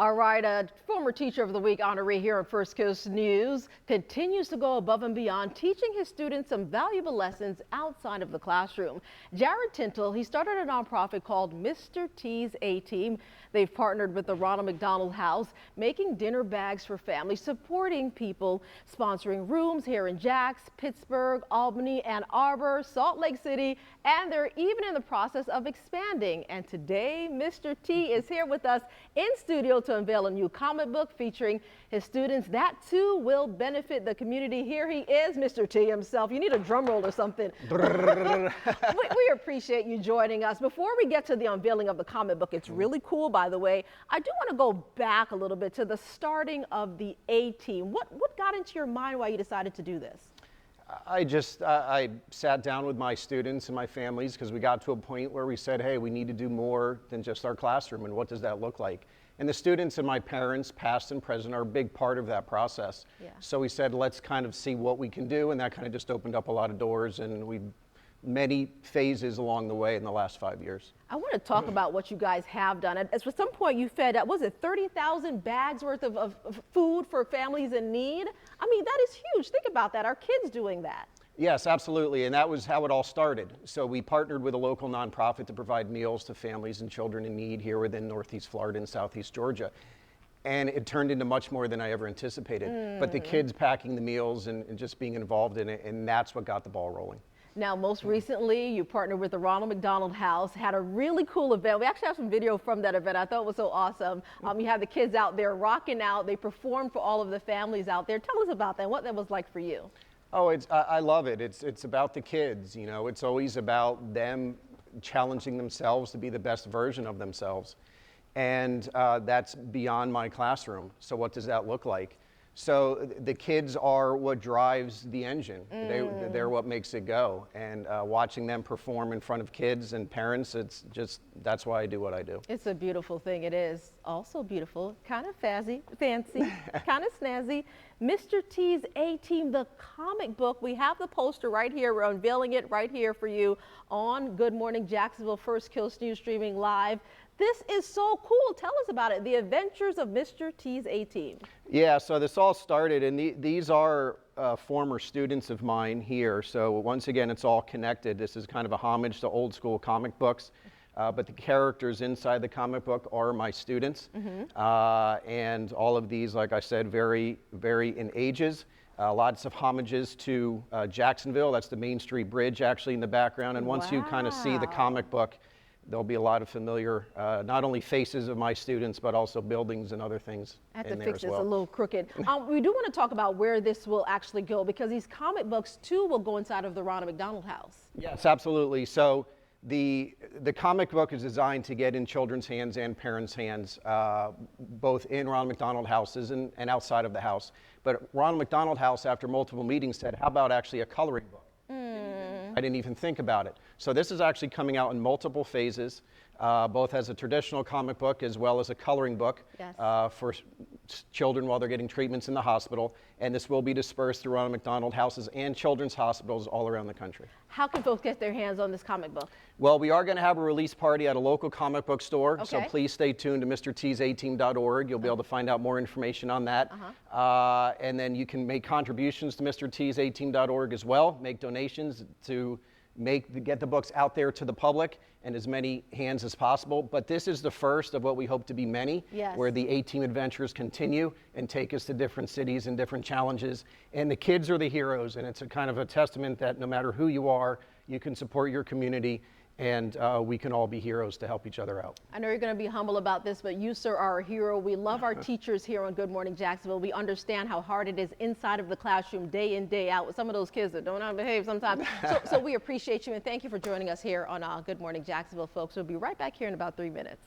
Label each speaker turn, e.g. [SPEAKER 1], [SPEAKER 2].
[SPEAKER 1] All right, a former Teacher of the Week honoree here on First Coast News continues to go above and beyond, teaching his students some valuable lessons outside of the classroom. Jared Tintle, he started a nonprofit called Mr. T's A-Team. They've partnered with the Ronald McDonald House, making dinner bags for families, supporting people, sponsoring rooms here in Jax, Pittsburgh, Albany, Ann Arbor, Salt Lake City, and they're even in the process of expanding. And today, Mr. T is here with us in studio to unveil a new comic book featuring his students that too will benefit the community. Here he is, Mr. T himself. You need a drum roll or something. we appreciate you joining us. Before we get to the unveiling of the comic book, it's really cool, by the way. I do want to go back a little bit to the starting of the A-Team. What got into your mind why you decided to do this?
[SPEAKER 2] I sat down with my students and my families because we got to a point where we said, hey, we need to do more than just our classroom, and what does that look like? And the students and my parents, past and present, are a big part of that process. Yeah. So we said, let's kind of see what we can do, and that kind of just opened up a lot of doors, and we many phases along the way in the last 5 years.
[SPEAKER 1] I want to talk about what you guys have done. At some point you fed, was it 30,000 bags worth of food for families in need? I mean, that is huge. Think about that. Our kids doing that.
[SPEAKER 2] Yes, absolutely, and that was how it all started. So we partnered with a local nonprofit to provide meals to families and children in need here within Northeast Florida and Southeast Georgia. And it turned into much more than I ever anticipated. But the kids packing the meals and just being involved in it, and that's what got the ball rolling.
[SPEAKER 1] Now, most recently, you partnered with the Ronald McDonald House, had a really cool event. We actually have some video from that event. I thought it was so awesome. You had the kids out there rocking out. They performed for all of the families out there. Tell us about that, what that was like for you.
[SPEAKER 2] Oh, I love it. It's about the kids, you know. It's always about them challenging themselves to be the best version of themselves. And that's beyond my classroom. So what does that look like? So the kids are what drives the engine. They're what makes it go. And watching them perform in front of kids and parents, it's just, that's why I do what I do.
[SPEAKER 1] It's a beautiful thing. It is also beautiful, kind of fancy, kind of snazzy. Mr. T's A-Team, the comic book. We have the poster right here. We're unveiling it right here for you on Good Morning Jacksonville, First Coast News, streaming live. This is so cool. Tell us about it. The Adventures of Mr. T's A-Team.
[SPEAKER 2] Yeah, so this all started, and these are former students of mine here. So once again, it's all connected. This is kind of a homage to old school comic books. But the characters inside the comic book are my students. And all of these, like I said, vary in ages. Lots of homages to Jacksonville. That's the Main Street Bridge actually in the background. And once you kind of see the comic book, there'll be a lot of familiar, not only faces of my students, but also buildings and other things in there as well. I have to fix this a little crooked.
[SPEAKER 1] We do want to talk about where this will actually go, because these comic books too will go inside of the Ronald McDonald House.
[SPEAKER 2] Yes, absolutely. So the comic book is designed to get in children's hands and parents' hands, both in Ronald McDonald houses and outside of the house. But Ronald McDonald House, after multiple meetings, said, how about actually a coloring book? I didn't even think about it. So this is actually coming out in multiple phases, both as a traditional comic book as well as a coloring book. Yes. For children while they're getting treatments in the hospital. And this will be dispersed through Ronald McDonald houses and children's hospitals all around the country.
[SPEAKER 1] How can folks get their hands on this comic book?
[SPEAKER 2] Well, we are going to have a release party at a local comic book store. Okay. So please stay tuned to mrtsateam.org. You'll be able to find out more information on that. And then you can make contributions to mrtsateam.org as well, make donations to get the books out there to the public and as many hands as possible. But this is the first of what we hope to be many, where the A-Team adventures continue and take us to different cities and different challenges. And the kids are the heroes, and it's a kind of a testament that no matter who you are, you can support your community, and we can all be heroes to help each other out.
[SPEAKER 1] I know you're going to be humble about this, but you, sir, are a hero. We love our teachers here on Good Morning Jacksonville. We understand how hard it is inside of the classroom, day in, day out, with some of those kids that don't know how to behave sometimes. So we appreciate you, and thank you for joining us here on Good Morning Jacksonville, folks. We'll be right back here in about 3 minutes.